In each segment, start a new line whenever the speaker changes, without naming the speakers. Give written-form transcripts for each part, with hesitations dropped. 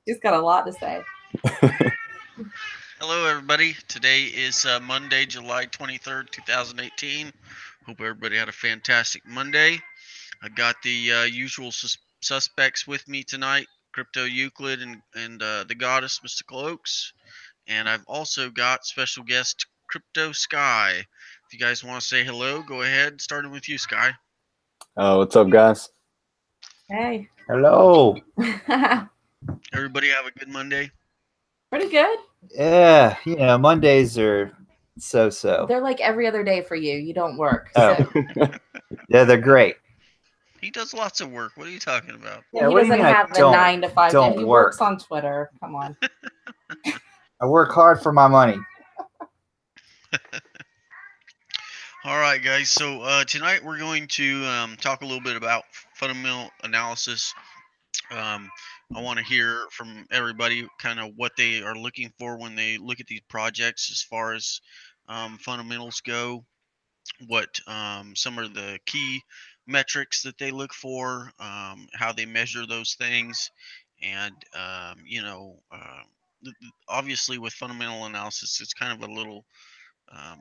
He's got a lot to say.
Hello, everybody. Today is Monday, July 23rd, 2018. Hope everybody had a fantastic Monday. I got the usual suspects with me tonight, CryptoEuclid and the goddess, MysticalOaks. And I've also got special guest, CryptoSky. If you guys want to say hello, go ahead. Starting with you, Sky.
What's up, guys?
Hey.
Hello.
Everybody have a good Monday?
Pretty good.
Yeah, you know, Mondays are so.
They're like every other day for you. You don't work.
Oh.
So.
Yeah, they're great.
He does lots of work. What are you talking about?
Yeah, he doesn't have the 9 to 5 day. He works on Twitter. Come on.
I work hard for my money.
All right, guys. So tonight we're going to talk a little bit about fundamental analysis. I want to hear from everybody kind of what they are looking for when they look at these projects as far as fundamentals go, what some of the key metrics that they look for, how they measure those things, and obviously with fundamental analysis, it's kind of a little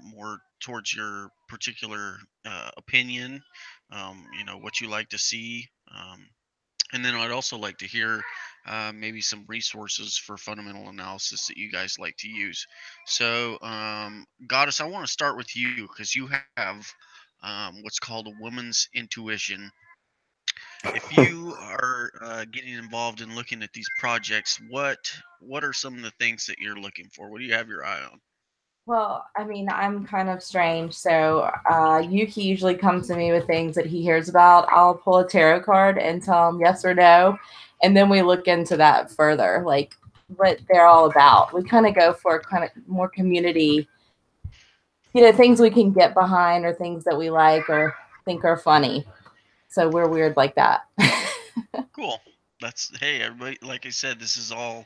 more towards your particular opinion, what you like to see. And then I'd also like to hear maybe some resources for fundamental analysis that you guys like to use. So, Goddess, I want to start with you because you have what's called a woman's intuition. If you are getting involved in looking at these projects, what are some of the things that you're looking for? What do you have your eye on?
Well, I mean, I'm kind of strange. So Yuki usually comes to me with things that he hears about. I'll pull a tarot card and tell him yes or no. And then we look into that further, like what they're all about. We kind of go for kind of more community, things we can get behind or things that we like or think are funny. So we're weird like that.
Cool. Hey, everybody, like I said, this is all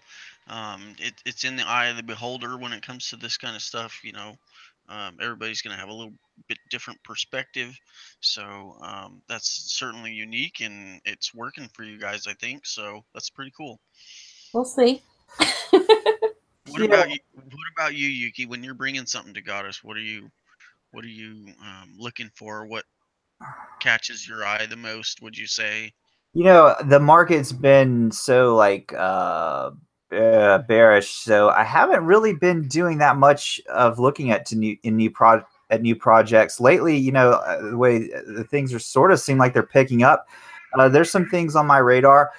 it's in the eye of the beholder when it comes to this kind of stuff. Everybody's going to have a little bit different perspective, so that's certainly unique, and it's working for you guys, I think. So that's pretty cool.
We'll see.
What about you, Yuki? When you're bringing something to Goddess, what are you looking for? What catches your eye the most, would you say?
The market's been so bearish, so I haven't really been doing that much of looking at new projects lately. The way the things are sort of seem like they're picking up. There's some things on my radar.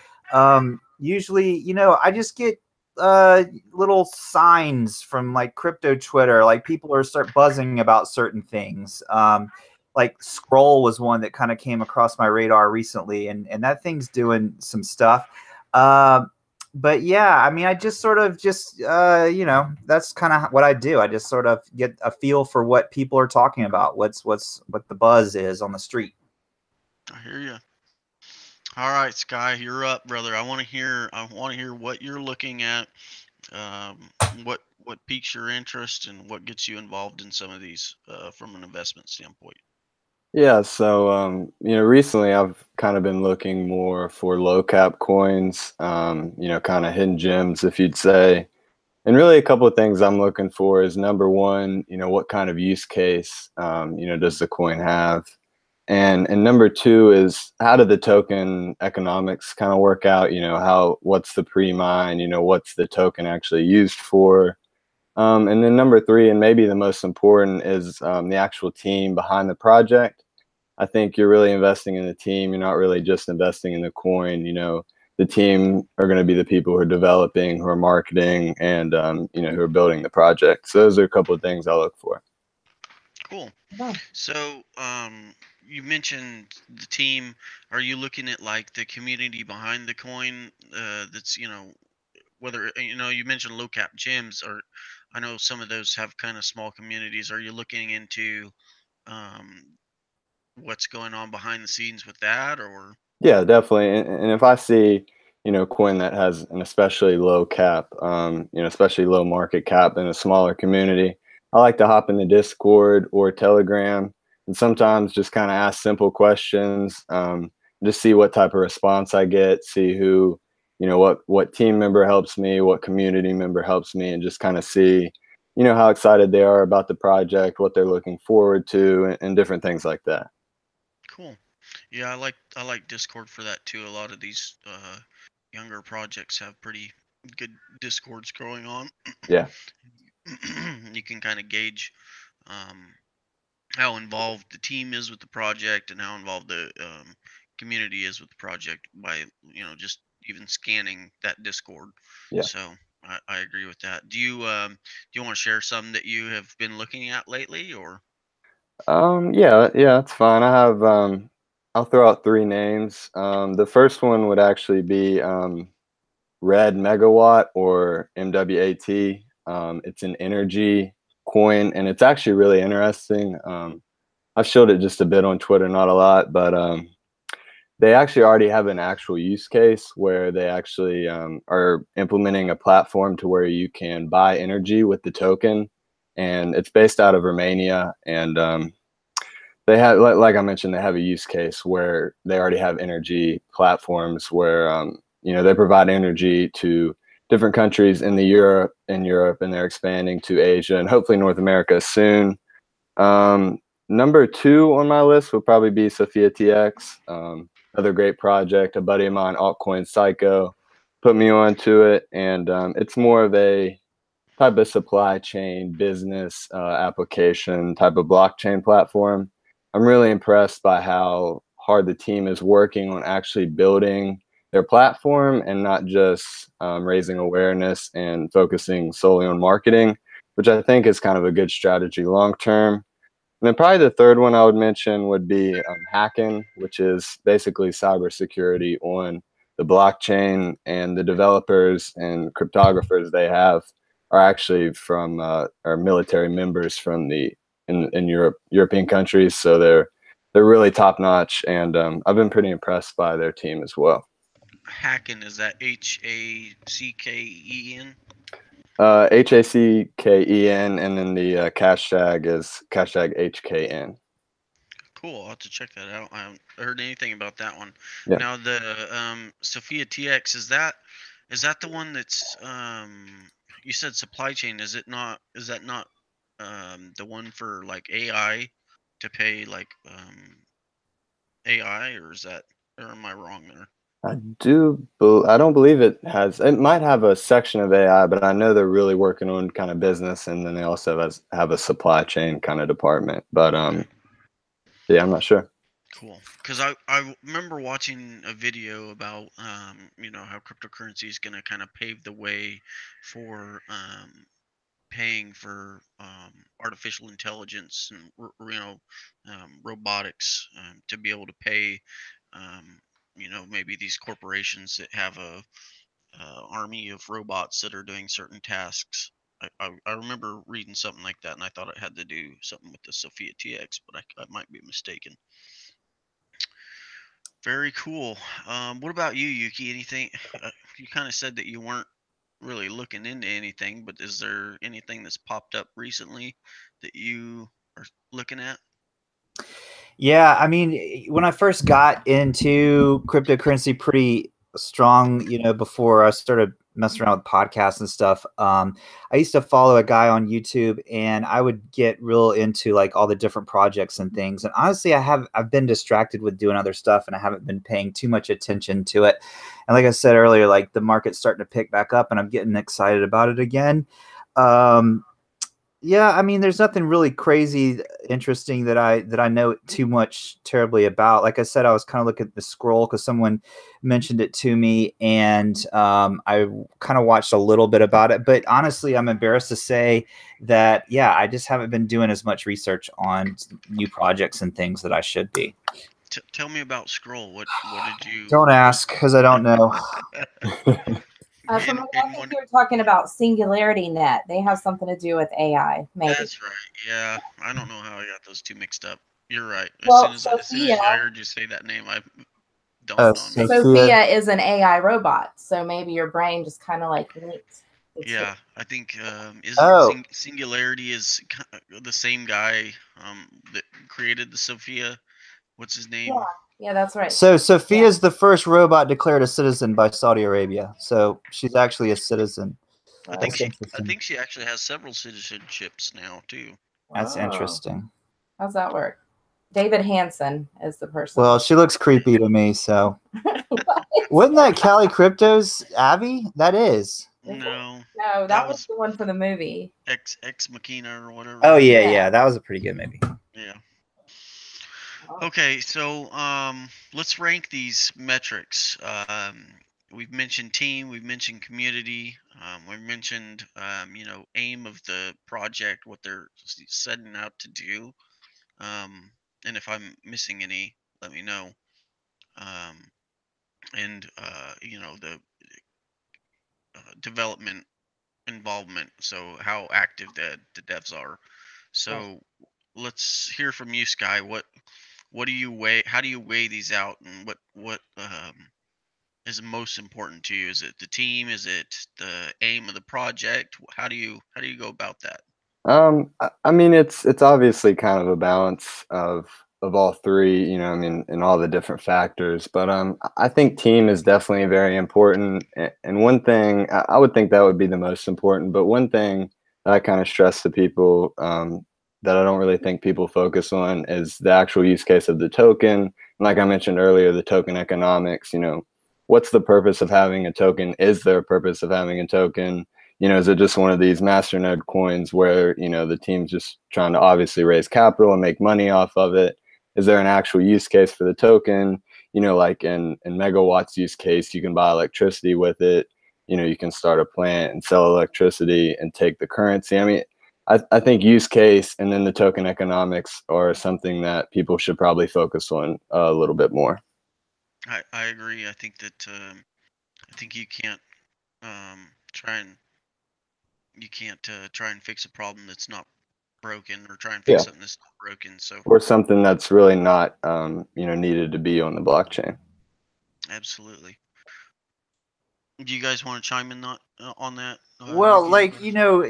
Usually, I just get little signs from like crypto Twitter, like people are start buzzing about certain things. Like Scroll was one that kind of came across my radar recently, and that thing's doing some stuff. But yeah, I mean, I just sort of that's kind of what I do. I just sort of get a feel for what people are talking about, what the buzz is on the street.
I hear you. All right, Sky, you're up, brother. I want to hear what you're looking at, what piques your interest, and what gets you involved in some of these from an investment standpoint.
Yeah, so recently I've kind of been looking more for low cap coins, kind of hidden gems, if you'd say. And really a couple of things I'm looking for is number one, what kind of use case, does the coin have? And number two is how do the token economics kind of work out? What's the pre-mine? What's the token actually used for? And then number three, and maybe the most important, is the actual team behind the project. I think you're really investing in the team. You're not really just investing in the coin. The team are going to be the people who are developing, who are marketing, and who are building the project. So those are a couple of things I look for.
Cool. So you mentioned the team. Are you looking at like the community behind the coin? That's whether you mentioned low cap gems, or I know some of those have kind of small communities. Are you looking into what's going on behind the scenes with that, or?
Yeah, definitely. And if I see coin that has an especially low cap, especially low market cap in a smaller community, I like to hop in the Discord or Telegram and sometimes just kind of ask simple questions, just see what type of response I get, see who you know, what team member helps me, what community member helps me, and just kind of see, you know, how excited they are about the project, what they're looking forward to, and different things like that.
Cool. Yeah, I like Discord for that too. A lot of these younger projects have pretty good Discords going on.
Yeah.
You can kind of gauge how involved the team is with the project and how involved the community is with the project by, you know, just even scanning that Discord.
Yeah.
So I agree with that. Do you want to share some that you have been looking at lately, or?
Yeah, that's fine. I have I'll throw out 3 names. The first one would actually be Red Megawatt, or MWAT. It's an energy coin, and it's actually really interesting. I've showed it just a bit on Twitter, not a lot, but they actually already have an actual use case where they actually are implementing a platform to where you can buy energy with the token, and it's based out of Romania. And they have, like I mentioned, they have a use case where they already have energy platforms where you know, they provide energy to different countries in Europe, and they're expanding to Asia and hopefully North America soon. Number 2 on my list would probably be Sophia TX. Another great project. A buddy of mine, Altcoin Psycho, put me onto it, and it's more of a type of supply chain business application type of blockchain platform. I'm really impressed by how hard the team is working on actually building their platform and not just raising awareness and focusing solely on marketing, which I think is kind of a good strategy long term. And then probably the third one I would mention would be hacking, which is basically cybersecurity on the blockchain, and the developers and cryptographers they have are actually from are military members from the in European countries, so they're really top notch, and I've been pretty impressed by their team as well.
Hacken, is that HACKEN?
HACKEN, and then the hashtag is hashtag HKN.
Cool. I'll have to check that out. I haven't heard anything about that one.
Yeah.
Now the Sophia TX, is that the one that's you said supply chain? Is that not the one for like AI to pay like AI, or am I wrong there?
I don't believe it has. It might have a section of AI, but I know they're really working on kind of business, and then they also have a supply chain kind of department. But yeah, I'm not sure.
Cool. Because I remember watching a video about you know, how cryptocurrency is going to kind of pave the way for paying for artificial intelligence and you know, robotics, to be able to pay you know, maybe these corporations that have a army of robots that are doing certain tasks. I remember reading something like that, and I thought it had to do something with the Sophia TX, but I might be mistaken. Very cool. What about you, Yuki? Anything? You kind of said that you weren't really looking into anything, but is there anything that's popped up recently that you are looking at?
Yeah, I mean, when I first got into cryptocurrency pretty strong, you know, before I started messing around with podcasts and stuff, I used to follow a guy on YouTube, and I would get real into like all the different projects and things. And honestly, I've been distracted with doing other stuff, and I haven't been paying too much attention to it. And like I said earlier, like the market's starting to pick back up, and I'm getting excited about it again. Yeah, I mean, there's nothing really crazy interesting that I know too much terribly about. Like I said, I was kind of looking at the scroll because someone mentioned it to me, and I kind of watched a little bit about it. But honestly, I'm embarrassed to say that, yeah, I just haven't been doing as much research on new projects and things that I should be.
Tell me about Scroll. What did you?
Don't ask, because I don't know.
From what I think you're talking about Singularity Net. They have something to do with AI, maybe.
That's right. Yeah, I don't know how I got those two mixed up. You're right.
Well,
As soon as I heard you say that name, I dawned on me.
Sophia is an AI robot, so maybe your brain just kind of like linked.
Yeah, I think Singularity is the same guy that created the Sophia. What's his name?
Yeah, that's right.
So Sophia is the first robot declared a citizen by Saudi Arabia. So she's actually a citizen.
I think she actually has several citizenships now too.
That's interesting.
How's that work? David Hansen is the person.
Well, she looks creepy to me, so. Wasn't that Cali Crypto's Abby? That is.
No,
that was the one for the movie.
Ex Machina or whatever.
Oh yeah, that was a pretty good movie.
Yeah. Okay, so let's rank these metrics. We've mentioned team, we've mentioned community, we've mentioned aim of the project, what they're setting out to do. And if I'm missing any, let me know. And the development involvement, so how active the devs are. So let's hear from you, Sky. What do you weigh? How do you weigh these out, and what is most important to you? Is it the team? Is it the aim of the project? How do you go about that?
I mean, it's obviously kind of a balance of all three, I mean, and all the different factors. But I think team is definitely very important. And one thing I would think that would be the most important. But one thing that I kind of stress to people that I don't really think people focus on is the actual use case of the token. And like I mentioned earlier, the token economics. What's the purpose of having a token? Is there a purpose of having a token? Is it just one of these masternode coins where, the team's just trying to obviously raise capital and make money off of it? Is there an actual use case for the token? Like in Megawatts use case, you can buy electricity with it. You can start a plant and sell electricity and take the currency. I mean, I think use case and then the token economics are something that people should probably focus on a little bit more.
I agree. I think that you can't try and fix a problem that's not broken, or try and fix something that's not broken. So
or something that's really not needed to be on the blockchain.
Absolutely. Do you guys want to chime in on that?
Well, like,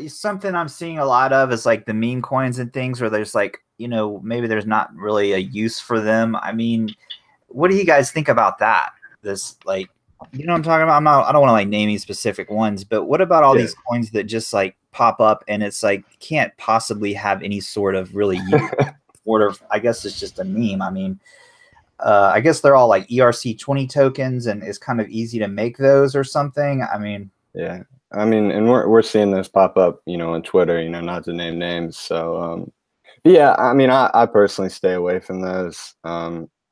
something I'm seeing a lot of is like the meme coins and things where there's like, maybe there's not really a use for them. I mean, what do you guys think about that? This, like, what I'm talking about? I don't want to like name any specific ones, but what about all these coins that just like pop up and it's like can't possibly have any sort of really use? Or I guess it's just a meme. I mean, I guess they're all like ERC20 tokens, and it's kind of easy to make those or something. I mean,
yeah, I mean, and we're seeing those pop up, on Twitter, not to name names. So, yeah, I mean, I personally stay away from those.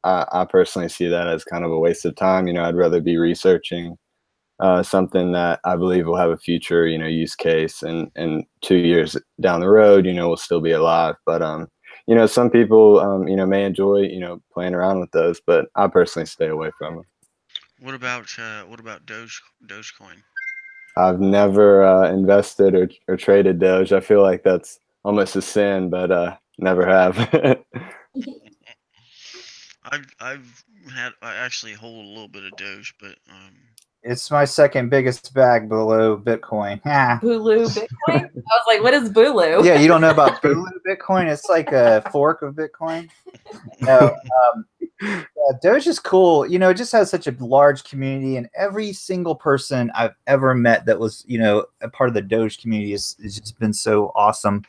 I personally see that as kind of a waste of time. I'd rather be researching something that I believe will have a future, use case, and 2 years down the road, will still be alive. But some people, may enjoy, playing around with those, but I personally stay away from them.
What about Dogecoin?
I've never invested or traded Doge. I feel like that's almost a sin, but never have.
I actually hold a little bit of Doge, but
it's my second biggest bag below Bitcoin.
Bulu Bitcoin? I was like, what is Bulu?
Yeah, you don't know about Bulu Bitcoin? It's like a fork of Bitcoin. No, Doge is cool. It just has such a large community, and every single person I've ever met that was, a part of the Doge community has just been so awesome.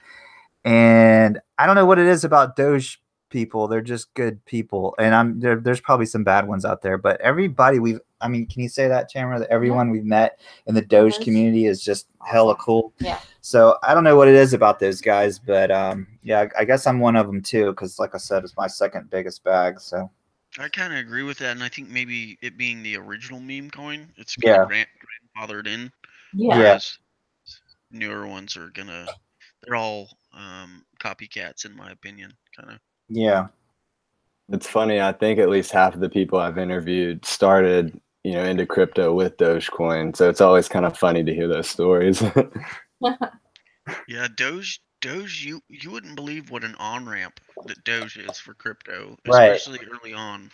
And I don't know what it is about Doge people. They're just good people, and there's probably some bad ones out there, but everybody can you say that, Chandra, that everyone we've met in the Doge community is just hella cool?
Yeah.
So I don't know what it is about those guys, but yeah, I guess I'm one of them too, because like I said, it's my second biggest bag. So
I kind of agree with that, and I think maybe it being the original meme coin, it's kind of grandfathered in.
Yeah.
Whereas newer ones are they're all copycats, in my opinion, kind of.
Yeah.
It's funny. I think at least half of the people I've interviewed started, into crypto with Dogecoin. So it's always kind of funny to hear those stories.
Yeah, Doge, you wouldn't believe what an on-ramp that Doge is for crypto, especially early on.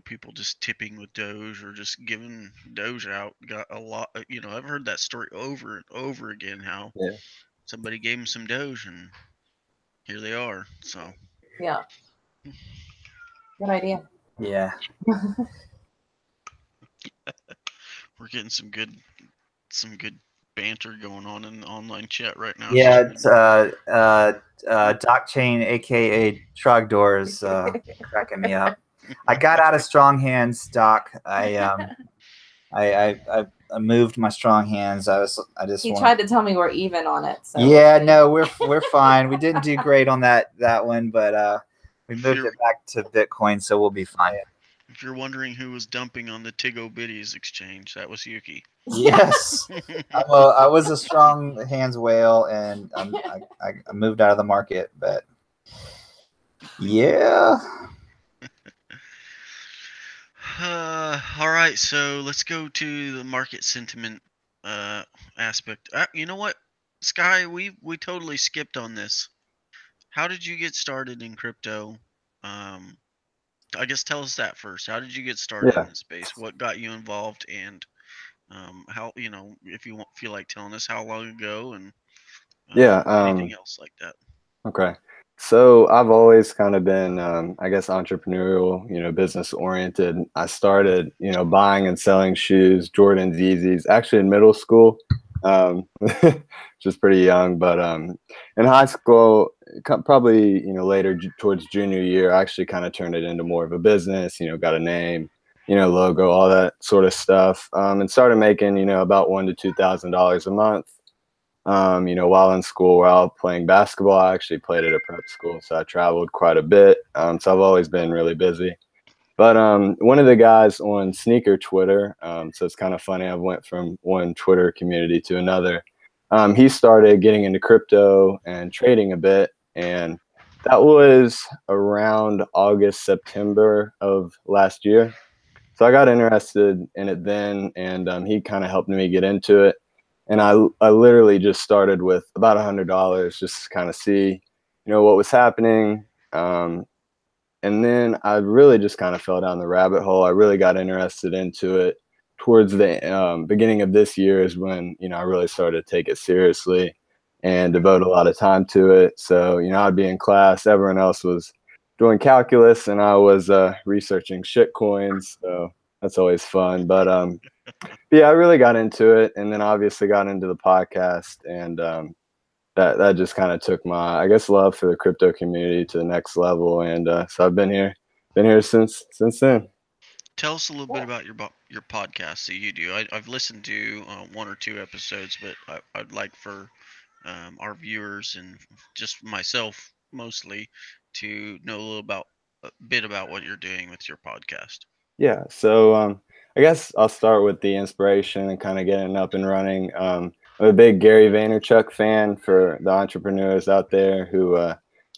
People just tipping with Doge or just giving Doge out. Got a lot, I've heard that story over and over again, how somebody gave them some Doge and here they are. So
yeah. Good idea.
Yeah.
We're getting some good banter going on in the online chat right now.
Yeah, it's DockChain, aka Trogdor, is cracking me up. I got out of strong hands, Doc. I moved my strong hands.
He tried to tell me we're even on it. So
yeah, no, we're fine. We didn't do great on that one, but we moved it back to Bitcoin, so we'll be fine.
If you're wondering who was dumping on the Tigo Biddies exchange, that was Yuki.
Yes, I was a strong hands whale, and I moved out of the market, but yeah.
All right, so let's go to the market sentiment aspect. You know what, Sky, we totally skipped on this. How did you get started in crypto? I guess tell us that first. How did you get started in this space? What got you involved, and how, if you feel like telling us how long ago, and anything else like that.
Okay. So I've always kind of been, I guess, entrepreneurial, business oriented. I started, buying and selling shoes, Jordans, Yeezys, actually in middle school, just pretty young. But in high school, probably, later towards junior year, I actually kind of turned it into more of a business, got a name, logo, all that sort of stuff, and started making, about $1,000 to $2,000 a month. While in school, while playing basketball. I actually played at a prep school, so I traveled quite a bit. So I've always been really busy. But one of the guys on sneaker Twitter, so it's kind of funny, I went from one Twitter community to another. He started getting into crypto and trading a bit, and that was around August, September of last year. So I got interested in it then, and he kind of helped me get into it. And I literally just started with about $100 just to kind of see, what was happening. And then I really just kind of fell down the rabbit hole. I really got interested into it towards the beginning of this year is when, I really started to take it seriously and devote a lot of time to it. So, I'd be in class, everyone else was doing calculus, and I was researching shitcoins. So that's always fun. But yeah, I really got into it, and then obviously got into the podcast, and that just kind of took my, I guess, love for the crypto community to the next level, and so I've been here since then.
Tell us a little bit about your podcast that you do. I've listened to one or two episodes, but I'd like for our viewers and just myself mostly to know a bit about what you're doing with your podcast.
Yeah, so I guess I'll start with the inspiration and kind of getting up and running. I'm a big Gary Vaynerchuk fan. For the entrepreneurs out there who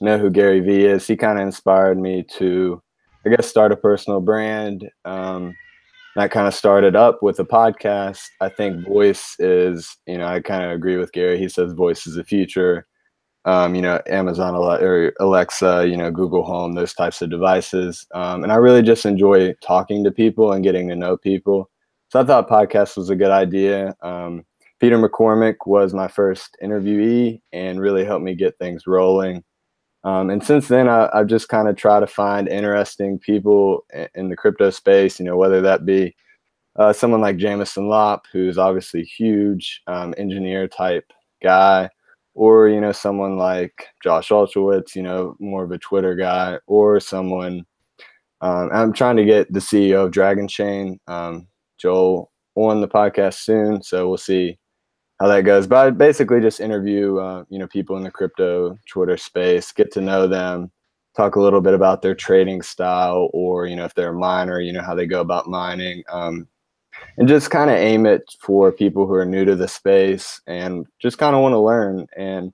know who Gary V is, he kind of inspired me to, I guess, start a personal brand. That kind of started up with a podcast. I think voice is, I kind of agree with Gary. He says voice is the future. Amazon or Alexa, Google Home, those types of devices. And I really just enjoy talking to people and getting to know people. So I thought podcast was a good idea. Peter McCormick was my first interviewee and really helped me get things rolling. And since then, I've just kind of tried to find interesting people in the crypto space, whether that be someone like Jameson Lopp, who's obviously huge, engineer type guy, or, someone like Josh Ulchowitz, more of a Twitter guy, or someone, I'm trying to get the CEO of DragonChain, Joel, on the podcast soon. So we'll see how that goes. But I basically just interview, people in the crypto Twitter space, get to know them, talk a little bit about their trading style, or, if they're a miner, how they go about mining. And just kind of aim it for people who are new to the space and just kind of want to learn and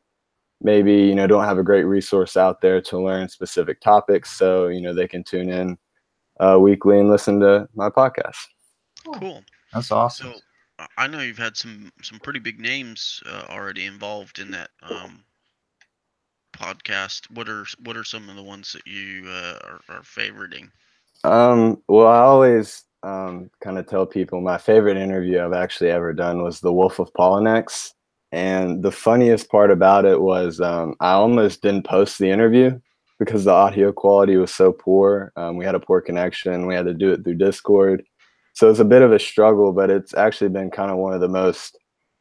maybe, don't have a great resource out there to learn specific topics. So, they can tune in weekly and listen to my podcast.
Cool.
That's awesome.
So I know you've had some pretty big names already involved in that podcast. What are some of the ones that you are favoriting?
Well, I always kind of tell people my favorite interview I've actually ever done was the Wolf of Polynex. And the funniest part about it was I almost didn't post the interview because the audio quality was so poor. We had a poor connection. We had to do it through Discord. So it's a bit of a struggle, but it's actually been kind of one of the most,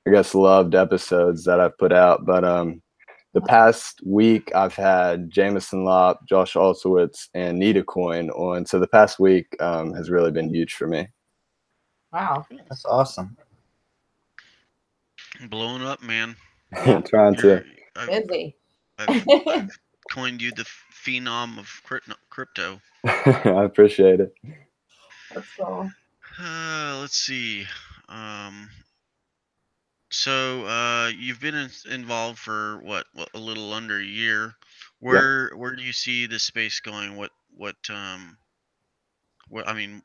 I guess, loved episodes that I've put out. But the past week I've had Jameson Lopp, Josh Alsowitz, and Nitacoin on. So the past week has really been huge for me.
Wow.
That's awesome.
Blowing up, man.
Trying to.
Busy.
I've coined you the phenom of crypto.
I appreciate it.
That's cool.
Let's see. So you've been involved for what a little under a year. Where do you see this space going? What I mean,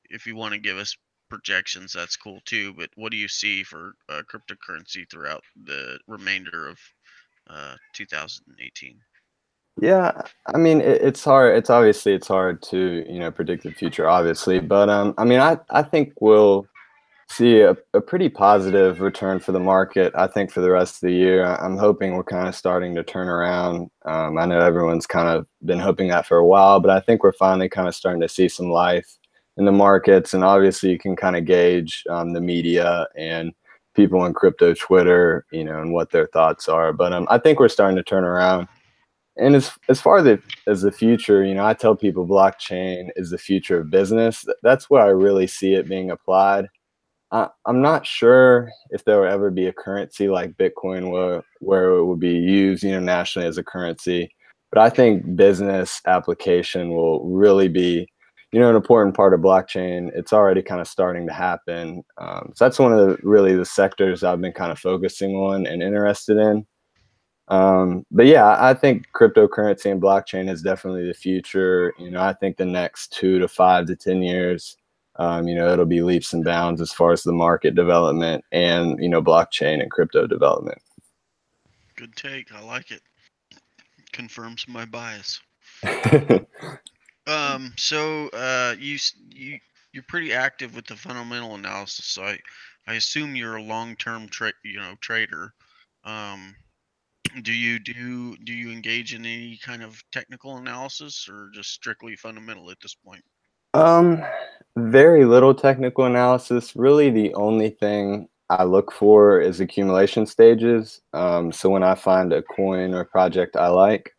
if you want to give us projections, that's cool too. But what do you see for cryptocurrency throughout the remainder of 2018?
Yeah, I mean, it's hard. It's hard to, predict the future, obviously. But I mean, I think we'll see a pretty positive return for the market. I think for the rest of the year, I'm hoping we're kind of starting to turn around. I know everyone's kind of been hoping that for a while, but I think we're finally kind of starting to see some life in the markets. And obviously, you can kind of gauge the media and people in crypto Twitter, and what their thoughts are. But I think we're starting to turn around. And as far as the future, I tell people blockchain is the future of business. That's where I really see it being applied. I'm not sure if there will ever be a currency like Bitcoin where it will be used, nationally as a currency. But I think business application will really be, an important part of blockchain. It's already kind of starting to happen. So that's one of the sectors I've been kind of focusing on and interested in. But yeah, I think cryptocurrency and blockchain is definitely the future. I think the next 2 to 5 to 10 years, it'll be leaps and bounds as far as the market development and, blockchain and crypto development.
Good take. I like it. Confirms my bias. So you're pretty active with the fundamental analysis. So I assume you're a long-term trader. Do you engage in any kind of technical analysis or just strictly fundamental at this point?
Very little technical analysis. Really, the only thing I look for is accumulation stages. So when I find a coin or project I like,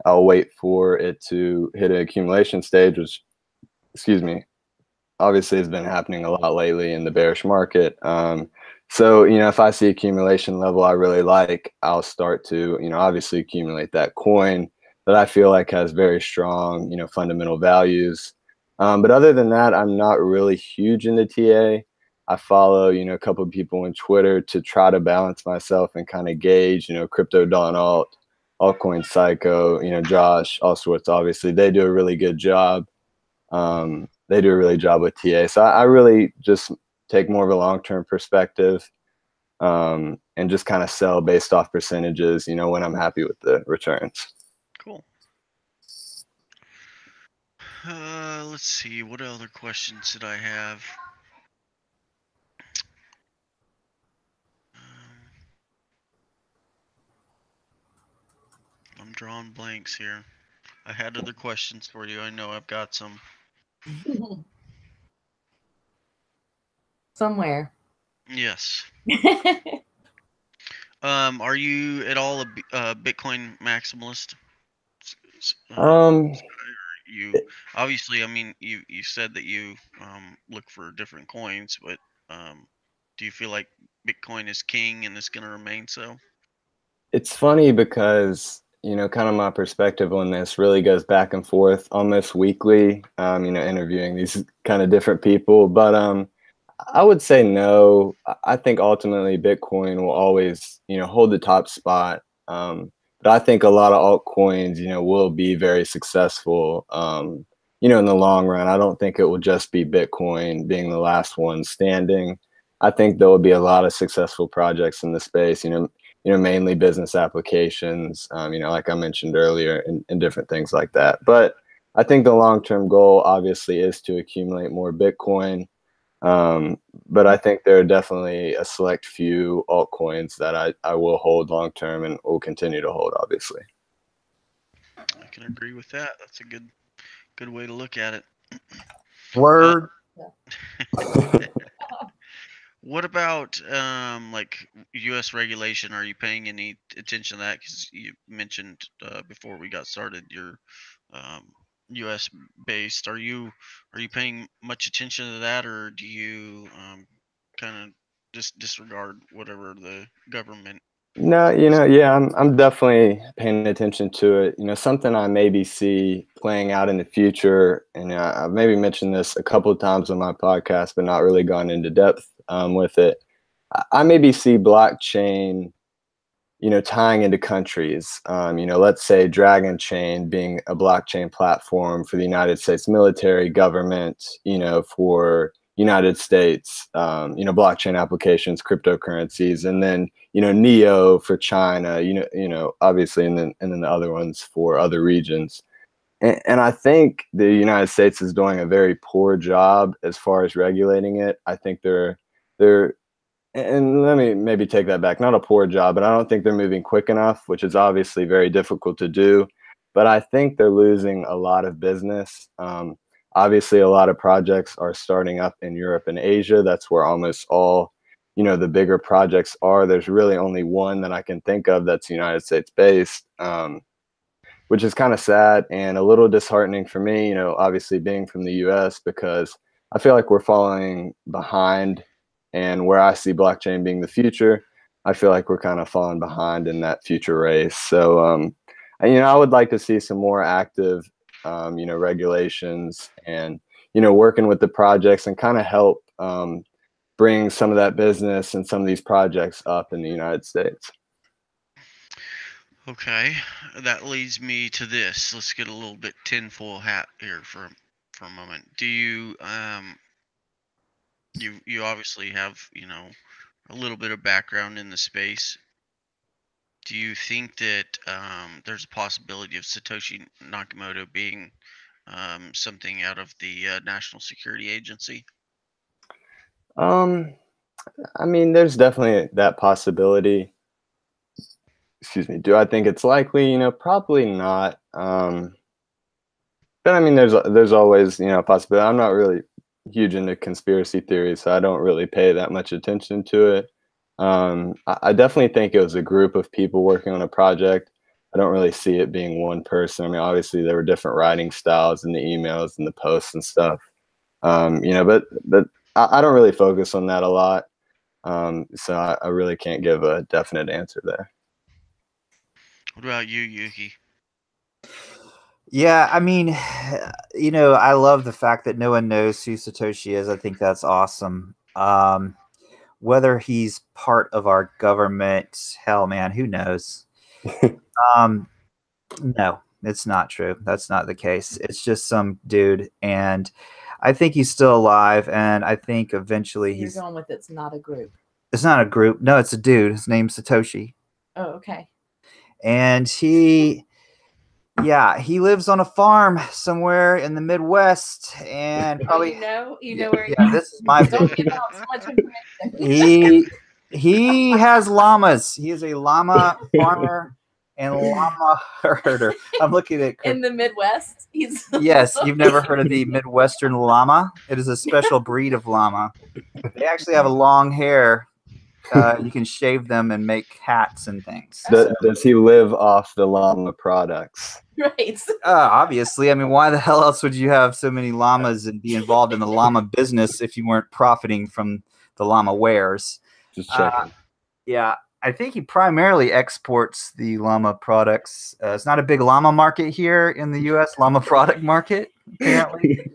I'll wait for it to hit an accumulation stage, which, excuse me, obviously has been happening a lot lately in the bearish market. So, if I see accumulation level I really like, I'll start to, obviously accumulate that coin that I feel like has very strong, fundamental values. But other than that, I'm not really huge into TA. I follow, a couple of people on Twitter to try to balance myself and kind of gauge, Crypto.alt, Altcoin Psycho, Josh, all sorts, obviously. They do a really good job. They do a really job with TA. So I really just take more of a long-term perspective and just kind of sell based off percentages, when I'm happy with the returns.
Cool. Let's see. What other questions did I have? I'm drawing blanks here. I had other questions for you. I know I've got some.
Somewhere.
Yes. Are you at all a Bitcoin maximalist? You obviously, I mean, you said that you look for different coins, but do you feel like Bitcoin is king and is going to remain so?
It's funny because, kind of my perspective on this really goes back and forth almost weekly, interviewing these kind of different people. But I would say no. I think ultimately Bitcoin will always, hold the top spot. But I think a lot of altcoins, will be very successful, in the long run. I don't think it will just be Bitcoin being the last one standing. I think there will be a lot of successful projects in the space, mainly business applications, like I mentioned earlier, and different things like that. But I think the long-term goal obviously is to accumulate more Bitcoin. But I think there are definitely a select few altcoins that I will hold long-term and will continue to hold, obviously.
I can agree with that. That's a good way to look at it.
Word.
What about like U.S. regulation? Are you paying any attention to that? Because you mentioned before we got started, you're U.S. based. Are you paying much attention to that, or do you kind of just disregard whatever the government?
No, yeah, I'm definitely paying attention to it. Something I maybe see playing out in the future, and I've maybe mentioned this a couple of times on my podcast, but not really gone into depth with it. I maybe see blockchain, tying into countries. Let's say Dragon Chain being a blockchain platform for the United States military, government, for United States, blockchain applications, cryptocurrencies, and then, Neo for China, obviously, and then the other ones for other regions. And I think the United States is doing a very poor job as far as regulating it. I think they're and let me maybe take that back. Not a poor job, but I don't think they're moving quick enough, which is obviously very difficult to do. But I think they're losing a lot of business. Obviously, a lot of projects are starting up in Europe and Asia. That's where almost all, the bigger projects are. There's really only one that I can think of that's United States based, which is kind of sad and a little disheartening for me, obviously being from the US, because I feel like we're falling behind. And where I see blockchain being the future, I feel like we're kind of falling behind in that future race. So, I would like to see some more active, regulations and, working with the projects and kind of help bring some of that business and some of these projects up in the United States.
Okay, that leads me to this. Let's get a little bit tinfoil hat here for a moment. Do you you obviously have, a little bit of background in the space. Do you think that there's a possibility of Satoshi Nakamoto being something out of the National Security Agency?
There's definitely that possibility. Excuse me. Do I think it's likely? Probably not. But there's always, a possibility. I'm not really huge into conspiracy theories, so I don't really pay that much attention to it. I definitely think it was a group of people working on a project. I don't really see it being one person. Obviously there were different writing styles in the emails and the posts and stuff. But I don't really focus on that a lot. So I really can't give a definite answer there.
What about you, Yuki?
Yeah, I love the fact that no one knows who Satoshi is. I think that's awesome. Whether he's part of our government, hell, man, who knows? No, it's not true. That's not the case. It's just some dude, and I think he's still alive, and I think eventually
You're going with it's not a group.
It's not a group. No, it's a dude. His name's Satoshi.
Oh, okay.
And he lives on a farm somewhere in the Midwest, and probably
you know where.
Yeah, this is my.
Don't give out so much information.
He has llamas. He is a llama farmer and llama herder. I'm looking at
in the Midwest.
Yes, you've never heard of the Midwestern llama? It is a special breed of llama. They actually have a long hair. You can shave them and make hats and things.
Does he live off the llama products?
Right.
Obviously. Why the hell else would you have so many llamas and be involved in the llama business if you weren't profiting from the llama wares?
Just checking.
Yeah, I think he primarily exports the llama products. It's not a big llama market here in the U.S. Llama product market, apparently.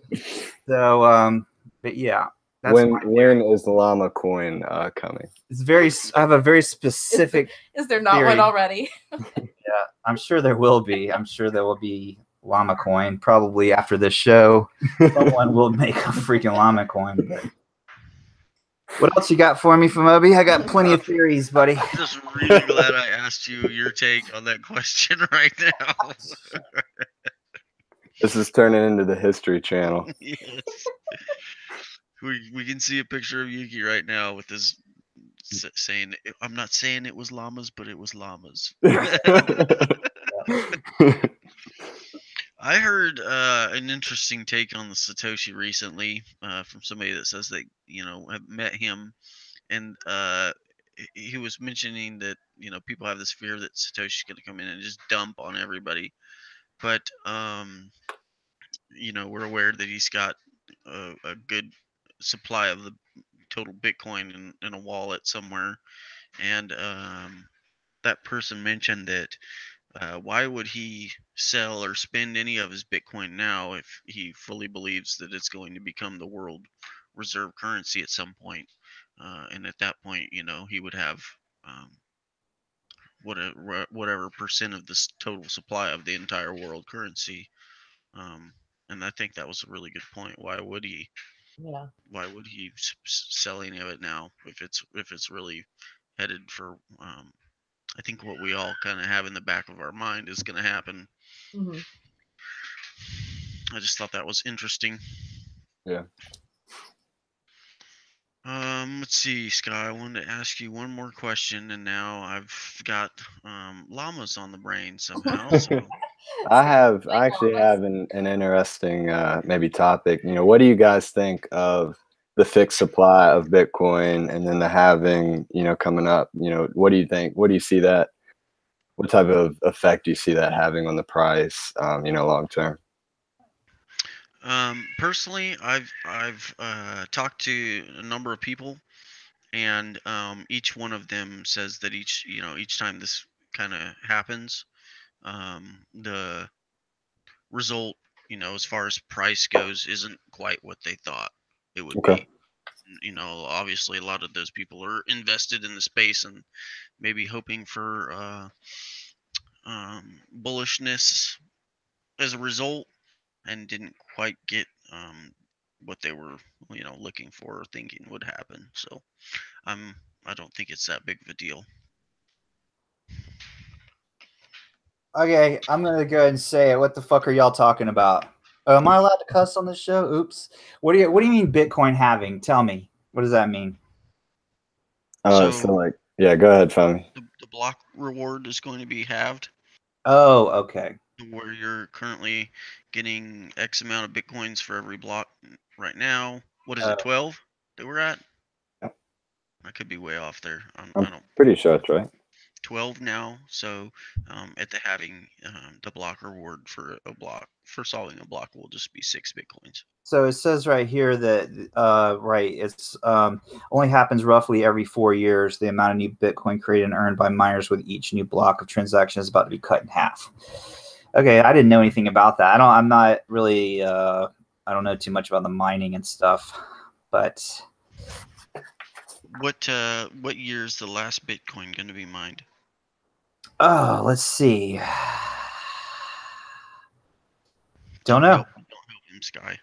So, but yeah.
When is the llama coin coming?
I have a very specific.
Is there not
theory.
one already?
Yeah, I'm sure there will be. I'm sure there will be llama coin probably after this show. Someone will make a freaking llama coin. But what else you got for me, Fomoby? I got plenty of theories, buddy.
I'm just really glad I asked you your take on that question right now.
This is turning into the History Channel.
Yes. We can see a picture of Yuki right now with this saying, I'm not saying it was llamas, but it was llamas. I heard an interesting take on the Satoshi recently from somebody that says they, have met him, and he was mentioning that people have this fear that Satoshi's going to come in and just dump on everybody, but we're aware that he's got a good supply of the total Bitcoin in a wallet somewhere, and that person mentioned that why would he sell or spend any of his Bitcoin now if he fully believes that it's going to become the world reserve currency at some point? And at that point, he would have whatever percent of this total supply of the entire world currency. And I think that was a really good point. Why would he?
Yeah.
Why would he sell any of it now if it's really headed for? I think what we all kind of have in the back of our mind is going to happen.
Mm-hmm.
I just thought that was interesting.
Yeah.
Let's see, Sky. I wanted to ask you one more question, and now I've got llamas on the brain somehow. So.
I actually have an interesting maybe topic. What do you guys think of the fixed supply of Bitcoin and then the halving, coming up? What do you think? What do you see that? What type of effect do you see that having on the price, long term?
Personally, I've talked to a number of people, and each one of them says that each time this kind of happens, the result, as far as price goes, isn't quite what they thought it would be. Obviously a lot of those people are invested in the space and maybe hoping for bullishness as a result, and didn't quite get what they were looking for or thinking would happen. So I don't think it's that big of a deal.
Okay, I'm gonna go ahead and say it. What the fuck are y'all talking about? Am I allowed to cuss on this show? Oops. What do you mean Bitcoin halving? Tell me. What does that mean?
So yeah, go ahead, Fomoby.
The block reward is going to be halved.
Oh, okay.
Where you're currently getting X amount of Bitcoins for every block right now. What is it, 12 that we're at?
Yep.
I could be way off there.
I'm pretty sure that's right.
12 now. So at the halving, the block reward for solving a block will just be 6 Bitcoins.
So it says right here that it's only happens roughly every 4 years. The amount of new Bitcoin created and earned by miners with each new block of transaction is about to be cut in half. Okay, I didn't know anything about that. I'm not really I don't know too much about the mining and stuff, but
what year is the last Bitcoin going to be mined?
Oh, let's see. Don't know.
Don't help him, Sky.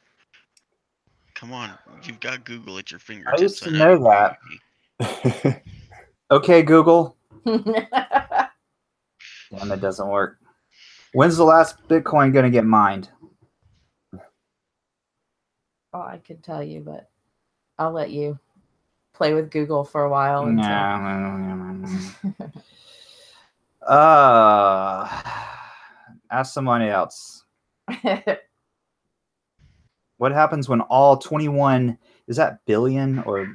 Come on, you've got Google at your fingertips.
I used to know that. Okay, Google. Damn, it doesn't work. When's the last Bitcoin going to get mined?
Oh, I could tell you, but I'll let you play with Google for a while.
Ask somebody else. What happens when all 21, is that billion or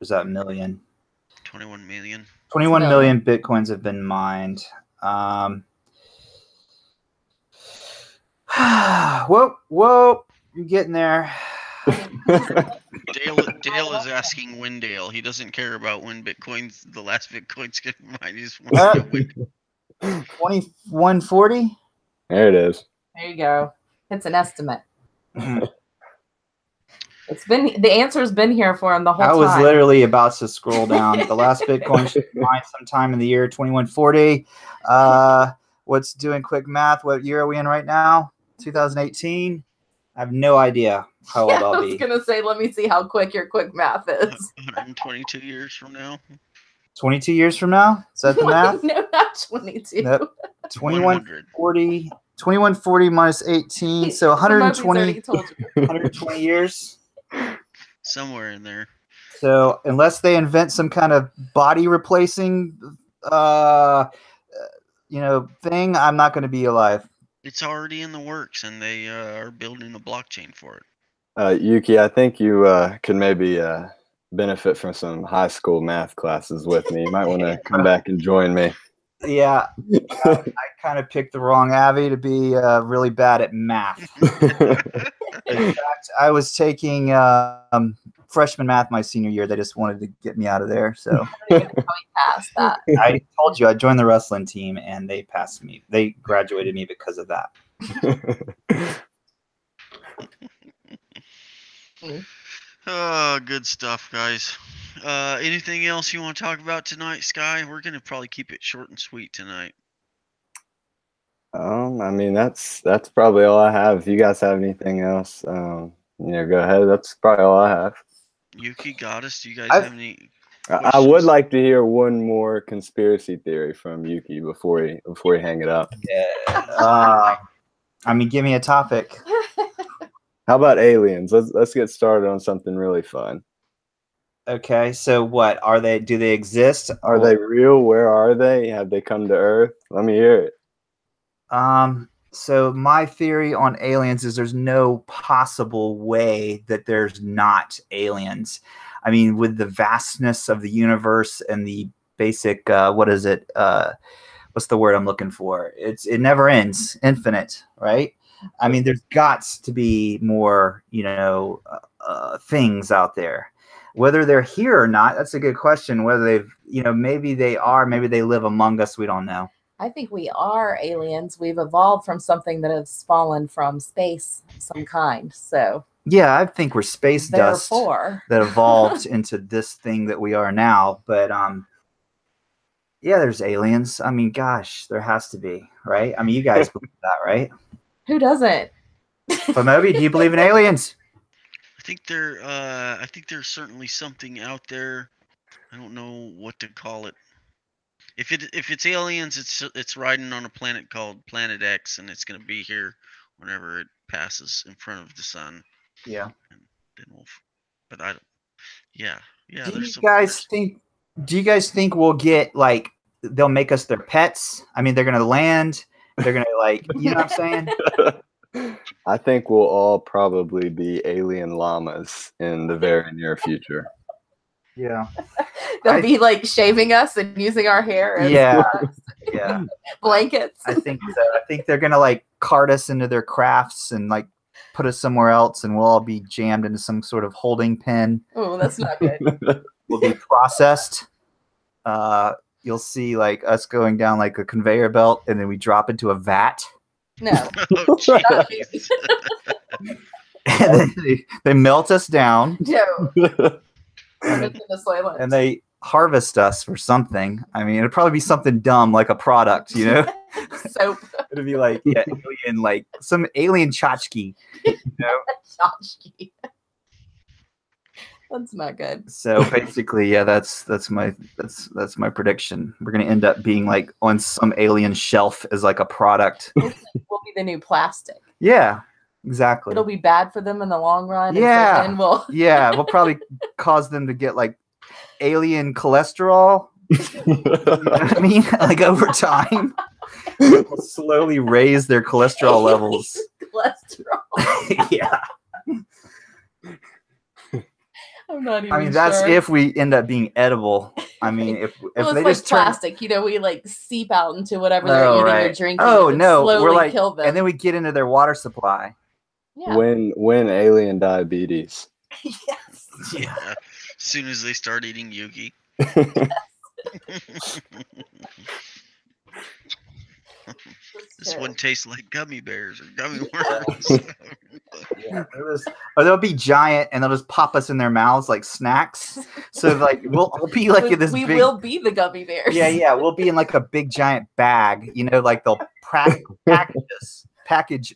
is that million?
21 million.
21 million Bitcoins have been mined. Whoa, you're getting there.
Dale is asking Wendale. He doesn't care about when the last Bitcoin's going to be mined. He's
2140.
There it is.
There you go. It's an estimate. The answer's been here for him the whole time.
I was literally about to scroll down. The last Bitcoin should be mined sometime in the year 2140. What's doing quick math? What year are we in right now? 2018. I have no idea how old I'll be.
I was gonna say, let me see how quick your quick math is.
122 years from now.
22 years from now? Is that the math?
No, not 22.
Nope. 2140 minus 18, so 120 years.
Somewhere in there.
So unless they invent some kind of body replacing thing, I'm not going to be alive.
It's already in the works, and they are building a blockchain for it.
Yuki, I think you could maybe benefit from some high school math classes with me. You might want to come back and join me.
Yeah, I kind of picked the wrong Abby to be really bad at math. In fact, I was taking freshman math my senior year. They just wanted to get me out of there. So
Past that.
I told you I joined the wrestling team, and they passed me. They graduated me because of that.
Oh, good stuff, guys. Anything else you want to talk about tonight, Sky? We're going to probably keep it short and sweet tonight.
I mean, that's probably all I have. If you guys have anything else, go ahead. That's probably all I have.
Yuki, Goddess, do you guys have any questions?
I would like to hear one more conspiracy theory from Yuki before we hang it up.
Yeah. I mean, give me a topic.
How about aliens? Let's get started on something really fun.
Okay, so what are they? Do they exist?
Are they real? Where are they? Have they come to Earth? Let me hear it.
So my theory on aliens is there's no possible way that there's not aliens. I mean, with the vastness of the universe and the basic, what is it? What's the word I'm looking for? It never ends, infinite, right? I mean, there's got to be more, things out there. Whether they're here or not, that's a good question. Whether they've, maybe they are, maybe they live among us, we don't know.
I think we are aliens. We've evolved from something that has fallen from space of some kind. So
yeah, I think we're space dust
therefore
that evolved into this thing that we are now. But yeah, there's aliens. I mean, gosh, there has to be, right? I mean, you guys believe that, right?
Who doesn't?
Fomoby, do you believe in aliens?
I think there's certainly something out there. I don't know what to call it. If it's aliens, it's riding on a planet called Planet X, and it's going to be here whenever it passes in front of the sun.
Yeah.
And then but I don't. Yeah.
Do you guys think we'll get, like, they'll make us their pets? I mean, they're going to land. They're going to, like, you know what I'm saying?
I think we'll all probably be alien llamas in the very near future.
Yeah.
They'll be like shaving us and using our hair as
yeah.
blankets.
I think so. I think they're going to, like, cart us into their crafts and, like, put us somewhere else, and we'll all be jammed into some sort of holding pen.
Oh, that's not good.
We'll be processed. You'll see, like, us going down like a conveyor belt, and then we drop into a vat.
No.
Oh, jeez.
And then they melt us down.
No.
And they harvest us for something. I mean, it'd probably be something dumb, like a product,
Soap.
It'd be like, yeah, alien, like some alien tchotchke.
Tchotchke. That's not good.
So basically, yeah, that's my prediction. We're gonna end up being like on some alien shelf as like a product.
We'll be the new plastic.
Yeah, exactly.
It'll be bad for them in the long run.
Yeah.
And we'll
we'll probably cause them to get like alien cholesterol. You know what I mean? Like over time, we'll slowly raise their cholesterol levels.
Cholesterol.
Yeah.
I'm not even.
I mean, that's if we end up being edible. I mean, if
well,
they
it's like
just turn
plastic, we like seep out into whatever they're eating or drinking.
Oh
and
no,
slowly
we're like,
kill them.
and then we get into their water supply.
Yeah.
Win alien diabetes.
Yes.
Yeah. As soon as they start eating Yuki. This one tastes like gummy bears or gummy worms.
Yeah, or they'll be giant and they'll just pop us in their mouths like snacks. So like we'll be like in this.
We will be the gummy bears.
Yeah, we'll be in like a big giant bag. Like they'll package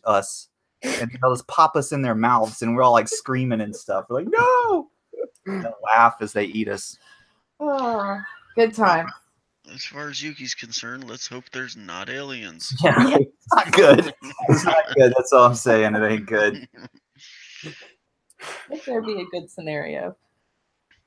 us, and they'll just pop us in their mouths, and we're all like screaming and stuff. We're like, no! And they'll laugh as they eat us.
Oh, good time.
As far as Yuki's concerned, let's hope there's not aliens.
Yeah, it's not good. It's not good. That's all I'm saying. It ain't good.
If there be a good scenario.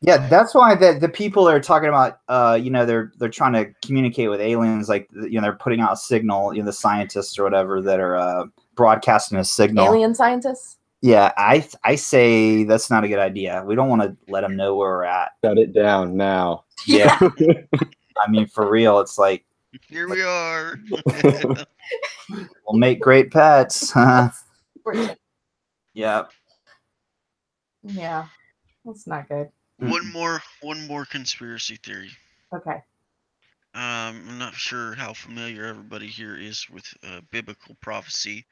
Yeah, that's why the people are talking about, you know, they're trying to communicate with aliens, like, you know, they're putting out a signal, you know, the scientists or whatever that are broadcasting a signal.
Alien scientists?
Yeah, I say that's not a good idea. We don't want to let them know where we're at.
Shut it down now.
Yeah. I mean, for real, it's like,
Here we are.
we'll make great pets. Yeah.
Yeah, that's not good.
One more conspiracy theory.
Okay.
I'm not sure how familiar everybody here is with biblical prophecy,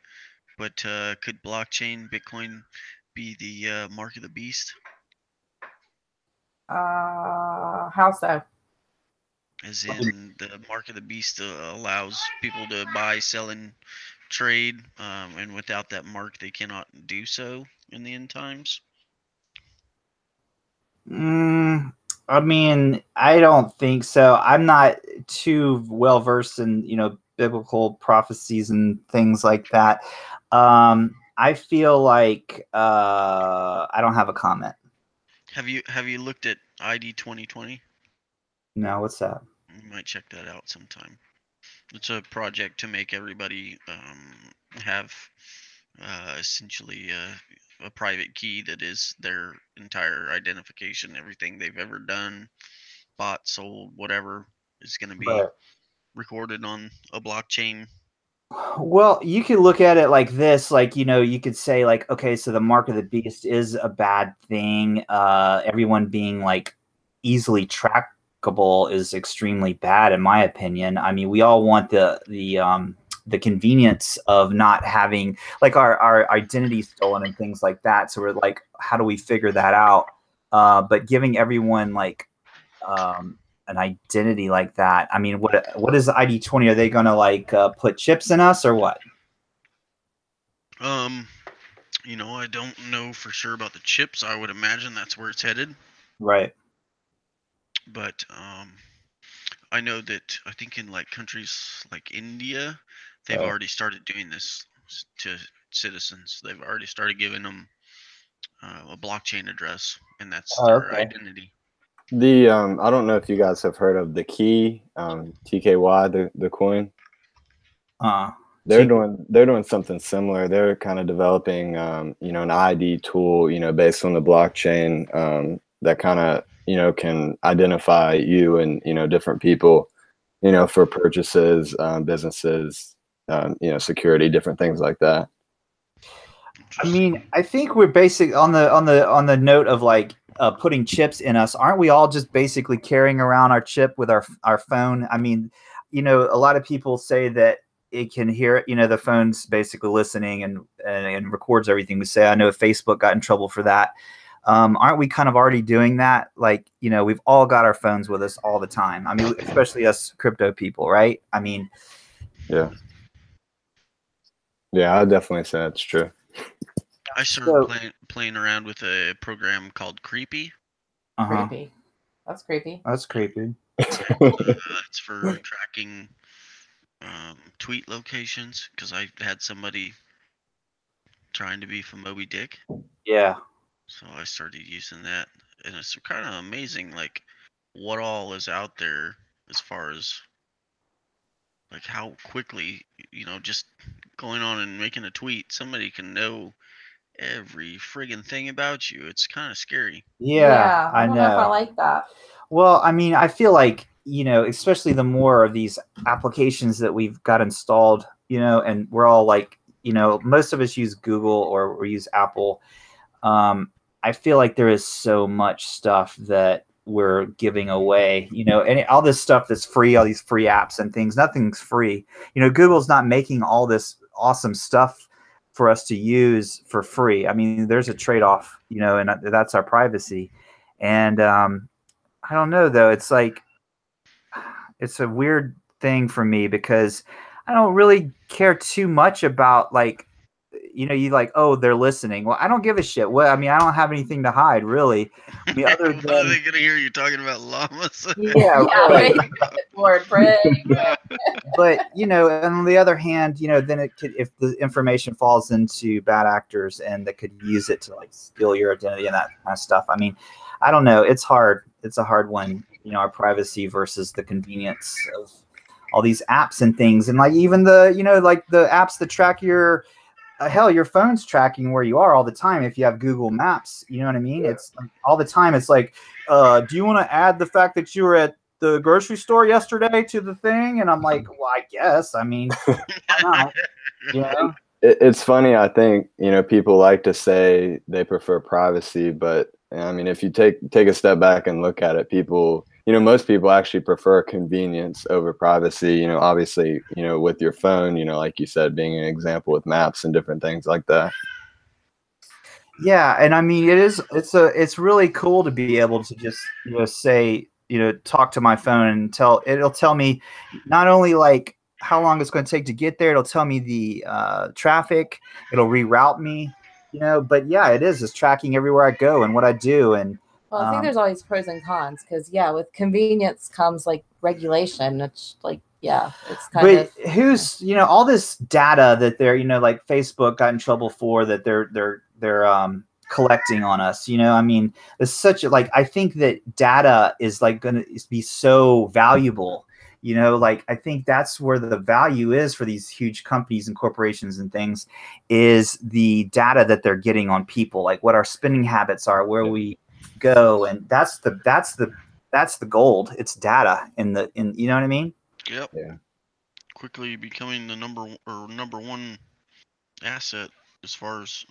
but could blockchain Bitcoin be the mark of the beast?
How so?
As in, the mark of the beast allows people to buy, sell, and trade, and without that mark, they cannot do so in the end times.
I mean, I don't think so. I'm not too well versed in, you know, biblical prophecies and things like that. I feel like I don't have a comment.
Have you looked at ID 2020?
No, what's that?
You might check that out sometime. It's a project to make everybody have essentially a private key that is their entire identification. Everything they've ever done, bought, sold, whatever, is going to be
Right.
recorded on a blockchain.
Well, you could look at it like this, like, you know, you could say like, okay, so the mark of the beast is a bad thing. Everyone being like easily trackable is extremely bad, in my opinion. I mean, we all want the convenience of not having like our identity stolen and things like that. So we're like, how do we figure that out? But giving everyone like an identity like that, I mean, what is ID 20? Are they gonna like put chips in us or what?
You know, I don't know for sure about the chips. I would imagine that's where it's headed.
Right.
But I know that I think in like countries like India, they've already started doing this to citizens. They've already started giving them a blockchain address, and that's their identity.
The I don't know if you guys have heard of the key, TKY, the coin. They're doing something similar. They're kind of developing you know, an ID tool, you know, based on the blockchain, that kind of, you know, can identify you and, you know, different people, you know, for purchases, businesses, you know, security, different things like that.
I mean, I think we're basic on the note of like putting chips in us. Aren't we all just basically carrying around our chip with our phone? I mean, you know, a lot of people say that it can hear, you know, the phone's basically listening and records everything we say. I know Facebook got in trouble for that. Aren't we kind of already doing that? Like, you know, we've all got our phones with us all the time. I mean, especially us crypto people, right? I mean,
yeah, I definitely say that's true.
I started playing around with a program called Creepy.
Creepy. That's creepy.
That's creepy.
It's for tracking tweet locations, because I had somebody trying to be Fomoby Dick.
Yeah.
So I started using that, and it's kind of amazing, like what all is out there as far as like how quickly, you know, just going on and making a tweet, somebody can know every friggin' thing about you. It's kind of scary.
Yeah,
I don't know if I like that.
Well, I mean, I feel like, you know, especially the more of these applications that we've got installed, you know, and we're all like, you know, most of us use Google or we use Apple. I feel like there is so much stuff that we're giving away, you know, and all this stuff that's free, all these free apps and things, nothing's free. You know, Google's not making all this awesome stuff for us to use for free. I mean, there's a trade-off, you know, and that's our privacy. And I don't know, though. It's like, it's a weird thing for me because I don't really care too much about, like, you know, you like, oh, they're listening. Well, I don't give a shit. Well, I mean, I don't have anything to hide, really. I mean, other than...
Are they going to hear you talking about llamas?
Yeah, right.
Lord, pray.
But, you know, on the other hand, you know, then it could, if the information falls into bad actors and that could use it to like steal your identity and that kind of stuff. I mean, I don't know. It's hard. It's a hard one. You know, our privacy versus the convenience of all these apps and things, and like even the, you know, like the apps that track your hell, your phone's tracking where you are all the time. If you have Google Maps, you know what I mean? It's like all the time. It's like, do you want to add the fact that you were at the grocery store yesterday to the thing? And I'm like, well, I guess. I mean, why not? You know?
It's funny. I think, you know, people like to say they prefer privacy, but I mean, if you take a step back and look at it, people, you know, most people actually prefer convenience over privacy. You know, obviously, you know, with your phone, you know, like you said, being an example with maps and different things like that.
Yeah, and I mean, it's really cool to be able to just, you know, say, you know, talk to my phone and it'll tell me not only like how long it's going to take to get there, it'll tell me the traffic, it'll reroute me, you know. But yeah, it's tracking everywhere I go and what I do. And
well, I think there's always pros and cons, because yeah, with convenience comes like regulation, which like, yeah, it's kind of.
But who's, you know, all this data that they're, you know, like Facebook got in trouble for, that they're collecting on us, you know. I mean, it's such a, like, I think that data is like going to be so valuable, you know. Like, I think that's where the value is for these huge companies and corporations and things, is the data that they're getting on people, like what our spending habits are, where we go, and that's the gold. It's data in you know what I mean?
Yep.
Yeah.
Quickly becoming the number one asset as far as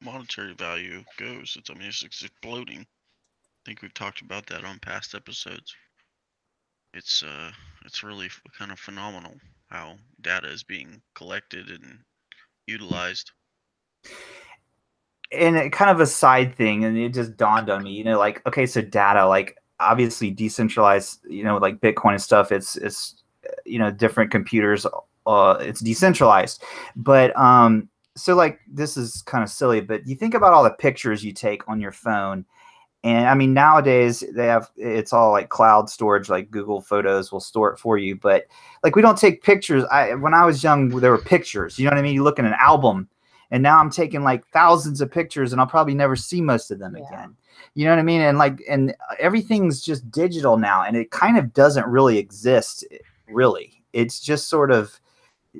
monetary value goes. I mean, it's exploding. I think we've talked about that on past episodes. It's really kind of phenomenal how data is being collected and utilized.
And it, kind of a side thing, and it just dawned on me, you know, like, okay, so data, like, obviously decentralized, you know, like Bitcoin and stuff, it's you know, different computers, it's decentralized. But so like, this is kind of silly, but you think about all the pictures you take on your phone. And I mean, nowadays it's all like cloud storage, like Google Photos will store it for you. But like, we don't take pictures. When I was young, there were pictures, you know what I mean? You look in an album, and now I'm taking like thousands of pictures, and I'll probably never see most of them again. You know what I mean? And like, and everything's just digital now, and it kind of doesn't really exist, really. It's just sort of,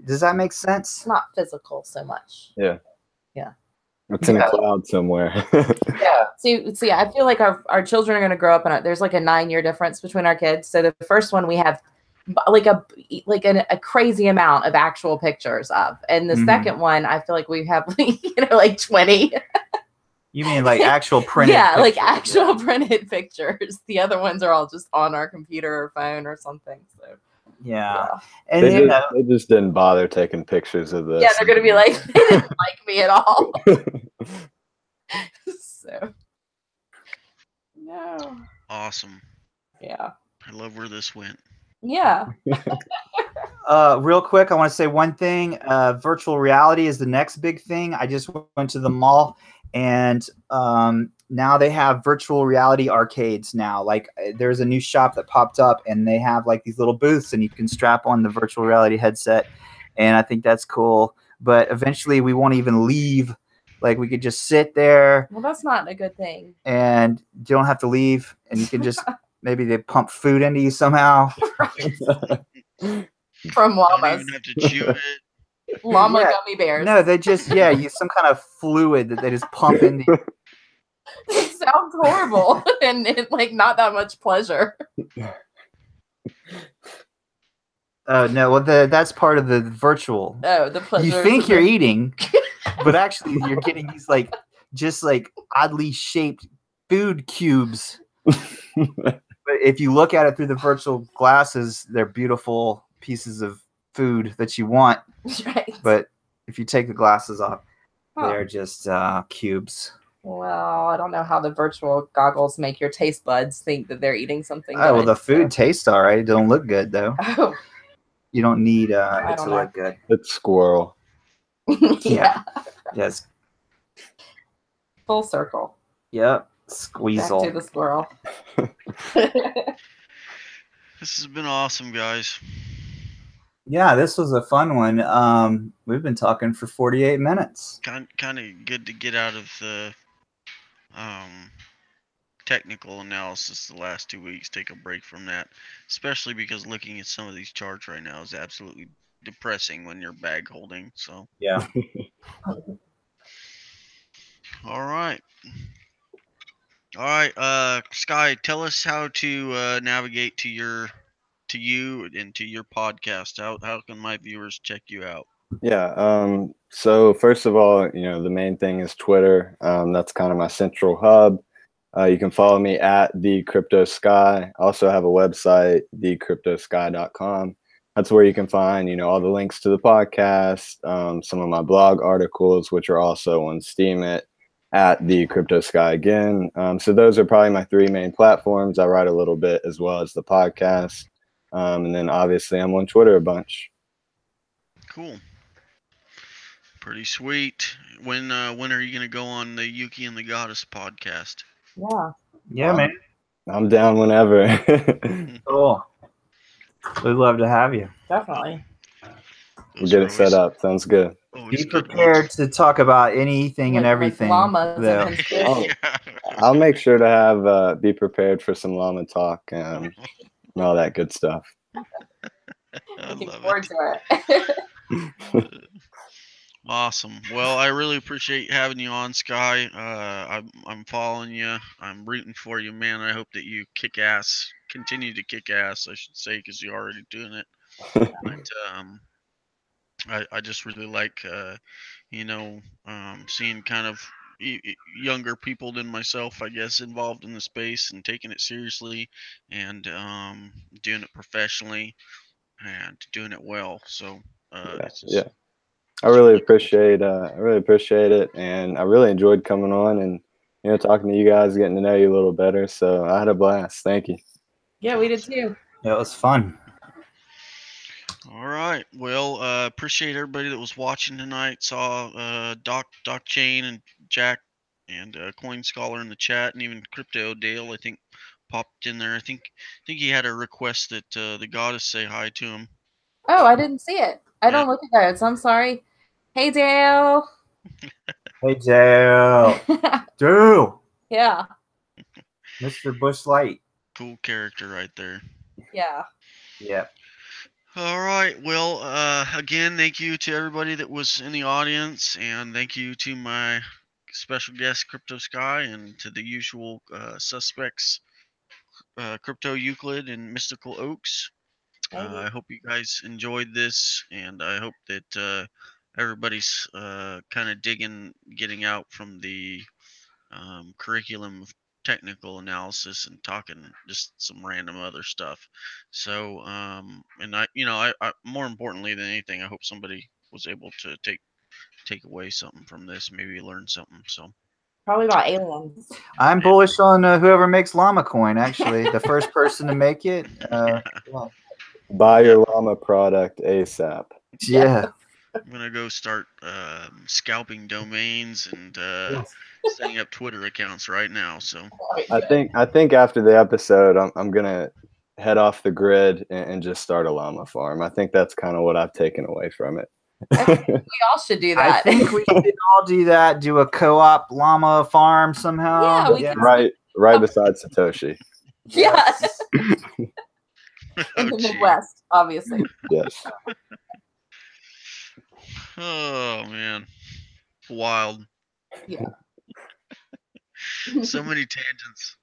does that make sense?
It's not physical so much.
Yeah.
Yeah.
It's in a cloud somewhere.
Yeah. See, I feel like our children are going to grow up, and there's like a 9-year difference between our kids. So the first one we have like a crazy amount of actual pictures of, and the second one I feel like we have like, you know, like 20.
You mean like actual printed?
Yeah,
pictures?
like actual printed pictures. The other ones are all just on our computer or phone or something. So
yeah. And
they just didn't bother taking pictures of this.
Yeah, they're gonna be like, they didn't like me at all. So no.
Awesome.
Yeah.
I love where this went.
Yeah.
Real quick, I want to say one thing. Virtual reality is the next big thing. I just went to the mall, and now they have virtual reality arcades now. Like, there's a new shop that popped up, and they have like these little booths, and you can strap on the virtual reality headset, and I think that's cool. But eventually we won't even leave. Like, we could just sit there.
Well, that's not a good thing.
And you don't have to leave, and you can just maybe they pump food into you somehow.
From llamas.
Don't even have to chew it.
Llama gummy bears.
No, they just use some kind of fluid that they just pump into you.
It sounds horrible and like not that much pleasure.
Oh no, well that's part of the virtual.
Oh, the pleasure.
You think you're eating, but actually you're getting these like just like oddly shaped food cubes. But if you look at it through the virtual glasses, they're beautiful pieces of food that you want.
Right.
But if you take the glasses off, they're just cubes.
Well, I don't know how the virtual goggles make your taste buds think that they're eating something.
Oh, well, the food tastes all right. It don't look good though.
Oh.
You don't need it to look good.
It's squirrel.
Yeah.
Yes.
Full circle.
Yep. Squeezle.
Back to the squirrel.
This has been awesome, guys.
Yeah, this was a fun one. We've been talking for 48 minutes.
Kind of good to get out of the technical analysis the last 2 weeks. Take a break from that, especially because looking at some of these charts right now is absolutely depressing when you're bag holding. So
Yeah.
all right. All right, Sky, tell us how to navigate to you and to your podcast. How can my viewers check you out?
Yeah. So first of all, the main thing is Twitter. That's kind of my central hub. You can follow me at theCryptoSky. I also have a website, theCryptoSky.com. That's where you can find, all the links to the podcast, some of my blog articles, which are also on Steam at theCryptoSky again. So those are probably my three main platforms. I write a little bit as well as the podcast. And then obviously I'm on Twitter a bunch.
Cool. Pretty sweet. When are you gonna go on the Yuki and the Goddess podcast?
Yeah.
Yeah, man.
I'm down whenever.
Cool. We'd love to have you.
Definitely.
We'll get it set up. Sounds good.
Be prepared to talk about anything and
Like
everything.
llamas
though.
and conspiracy.
I'll make sure to have be prepared for some llama talk and all that good stuff.
Looking forward to it.
Awesome. Well, I really appreciate having you on, Sky. I'm following you. I'm rooting for you, man. I hope that you kick ass. Continue to kick ass, I should say, because you're already doing it. But I just really like, seeing kind of younger people than myself, I guess, involved in the space and taking it seriously and doing it professionally and doing it well. So
yeah. I really appreciate it, and I really enjoyed coming on and talking to you guys, getting to know you a little better. So I had a blast. Thank you.
Yeah, we did too.
Yeah, it was fun.
All right. Well, appreciate everybody that was watching tonight. Saw DockChain and Jack and Coin Scholar in the chat, and even Crypto Dale, I think, popped in there. I think he had a request that the Goddess say hi to him.
Oh, I didn't see it. I don't look at those. I'm sorry. Hey, Dale.
Hey, Dale. Dale.
Yeah.
Mr. Bush Light.
Cool character right there.
Yeah.
Yep.
All right. Well, again, thank you to everybody that was in the audience, and thank you to my special guest, CryptoSky, and to the usual suspects, CryptoEuclid and MysticalOaks. I hope you guys enjoyed this, and I hope that everybody's kind of getting out from the curriculum of technical analysis and talking just some random other stuff. So, and I more importantly than anything, I hope somebody was able to take away something from this, maybe learn something. So.
Probably about aliens.
I'm bullish on whoever makes llama coin. Actually, the first person to make it.
Buy your llama product ASAP.
Yeah.
I'm gonna go start scalping domains and setting up Twitter accounts right now. So
I think after the episode, I'm gonna head off the grid and just start a llama farm. I think that's kind of what I've taken away from it.
We all should do that.
I think we should all do that. Do a co-op llama farm somehow.
Yeah, we can.
Right beside Satoshi.
Yes. In the Midwest, obviously.
Yes.
Oh man, wild.
Yeah.
So many tangents.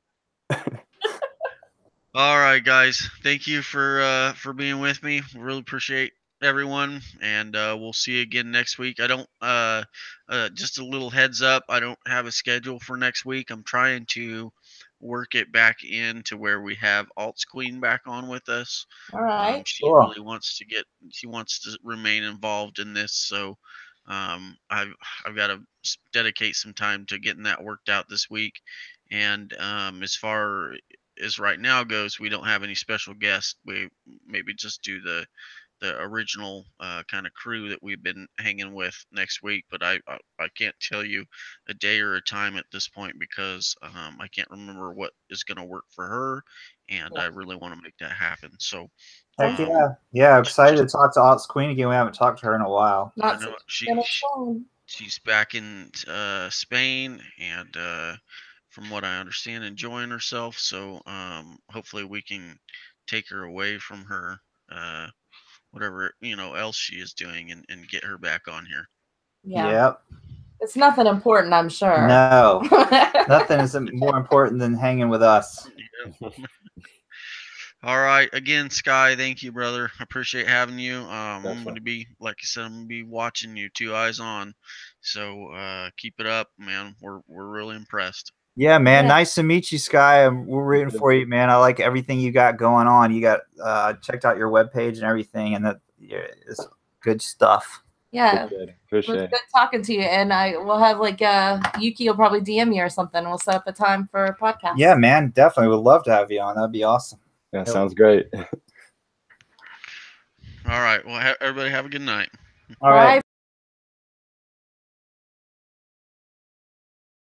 All right, guys. Thank you for being with me. Really appreciate everyone, and we'll see you again next week. I don't just a little heads up, I don't have a schedule for next week. I'm trying to work it back into where we have Alts Queen back on with us.
All right.
She really wants to remain involved in this, so I've got to dedicate some time to getting that worked out this week. And as far as right now goes, we don't have any special guests. We maybe just do the original kind of crew that we've been hanging with next week, but I can't tell you a day or a time at this point because I can't remember what is going to work for her, and I really want to make that happen. So
heck yeah, excited to talk to Alts Queen again. We haven't talked to her in a while.
I know she's back in Spain, and from what I understand, enjoying herself. So hopefully we can take her away from her whatever else she is doing and get her back on here.
Yeah.
Yep.
It's nothing important, I'm sure.
No, nothing is more important than hanging with us.
Yep. All right. Again, Sky, thank you, brother. I appreciate having you. I'm going to be, like I said, I'm going to be watching you, 2 eyes on. So keep it up, man. We're really impressed.
Yeah, man. Yeah. Nice to meet you, Sky. We're rooting for you, man. I like everything you got going on. You got checked out your webpage and everything, and that is good stuff.
Yeah,
appreciate it.
Good talking to you, and we'll have like Yuki will probably DM me or something. We'll set up a time for a podcast.
Yeah, man, definitely would love to have you on. That'd be awesome.
Yeah, sounds great.
All right. Well, everybody have a good night.
All right. Bye.